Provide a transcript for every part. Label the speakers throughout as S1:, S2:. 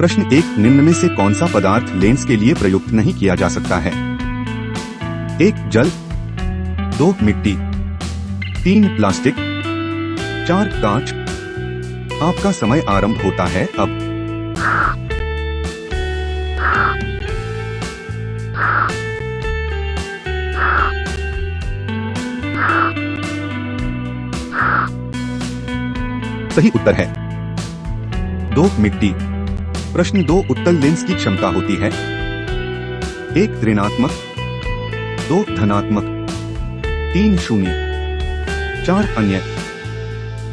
S1: प्रश्न 1 निम्न में से कौन सा पदार्थ लेंस के लिए प्रयुक्त नहीं किया जा सकता है? 1 जल, 2 मिट्टी, 3 प्लास्टिक, 4 कांच। आपका समय आरंभ होता है अब। सही उत्तर है 2 मिट्टी। प्रश्न 2 उत्तल लेंस की क्षमता होती है 1 ऋणात्मक, 2 धनात्मक, 3 शून्य, 4 अन्य।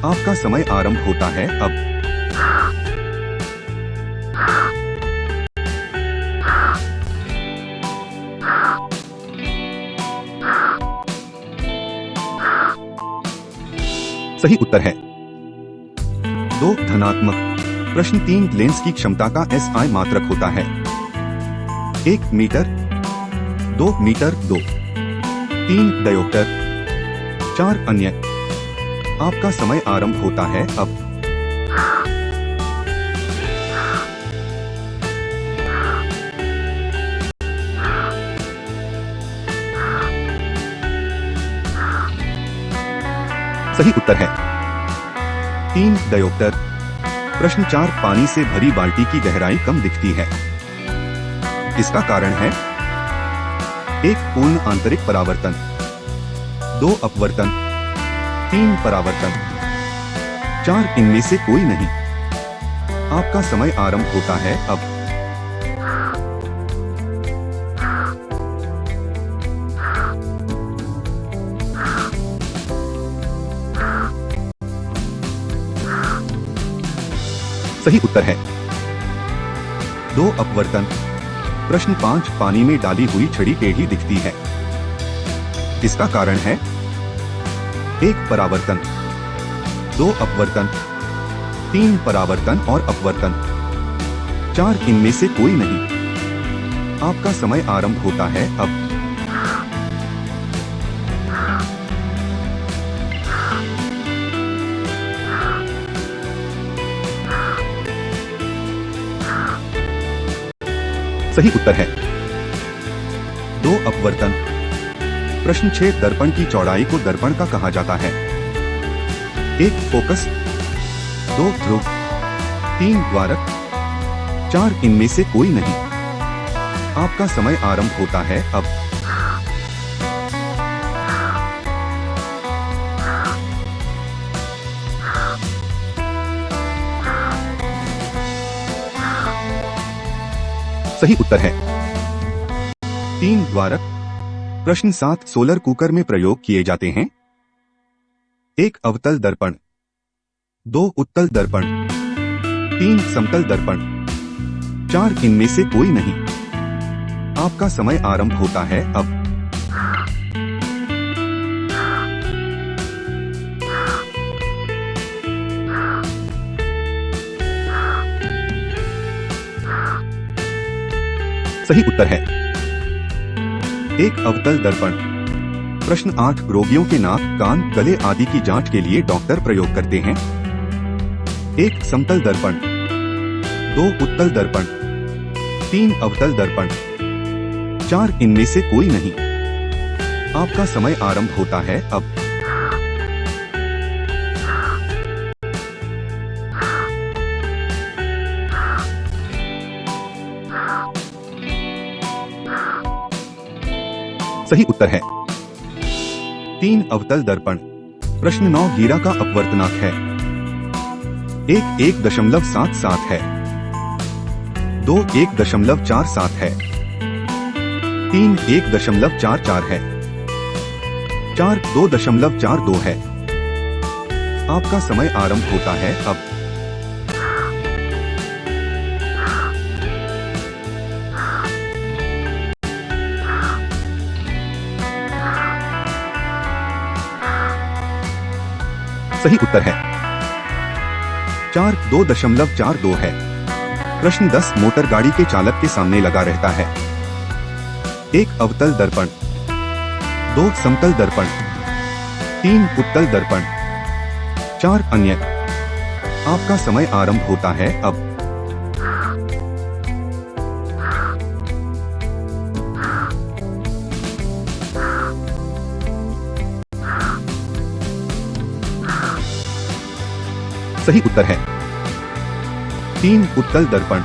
S1: आपका समय आरंभ होता है अब। सही उत्तर है 2 धनात्मक। प्रश्न 3 लेंस की क्षमता का SI मात्रक होता है 1 मीटर, 2 मीटर 2, 3 डायोप्टर, 4 अन्य। आपका समय आरंभ होता है अब। सही उत्तर है 3 डायोप्टर। प्रश्न 4 पानी से भरी बाल्टी की गहराई कम दिखती है। इसका कारण है 1 पूर्ण आंतरिक परावर्तन, 2 अपवर्तन, 3 परावर्तन, 4 इनमें से कोई नहीं। आपका समय आरंभ होता है अब। सही उत्तर है 2 अपवर्तन। प्रश्न 5 पानी में डाली हुई छड़ी टेढ़ी दिखती है। इसका कारण है 1 परावर्तन, 2 अपवर्तन, 3 परावर्तन और अपवर्तन, 4 इनमें से कोई नहीं। आपका समय आरंभ होता है अब। सही उत्तर है 2 अपवर्तन। प्रश्न 6 दर्पण की चौड़ाई को दर्पण का कहा जाता है 1 फोकस, 2 ध्रुव, 3 द्वारक, 4 इनमें से कोई नहीं। आपका समय आरंभ होता है अब। सही उत्तर है 3 द्वारक। प्रश्न 7 सोलर कुकर में प्रयोग किए जाते हैं 1 अवतल दर्पण, 2 उत्तल दर्पण, 3 समतल दर्पण, 4 इनमें से कोई नहीं। आपका समय आरंभ होता है अब। सही उत्तर है 1 अवतल दर्पण। प्रश्न 8 रोगियों के नाक, कान, गले आदि की जांच के लिए डॉक्टर प्रयोग करते हैं 1 समतल दर्पण, 2 उत्तल दर्पण, 3 अवतल दर्पण, 4 इनमें से कोई नहीं। आपका समय आरंभ होता है अब। सही उत्तर है 3 अवतल दर्पण। प्रश्न 9 हीरा का अपवर्तनांक है 1 1.77 है, 2 1.47 है, 3 1.44 है, 4 2.42 है। आपका समय आरंभ होता है अब। सही उत्तर है 4 2.42 है। प्रश्न 10 मोटर गाड़ी के चालक के सामने लगा रहता है 1 अवतल दर्पण, 2 समतल दर्पण, 3 उत्तल दर्पण, 4 अन्य। आपका समय आरंभ होता है अब। सही उत्तर है 3 उत्तल दर्पण।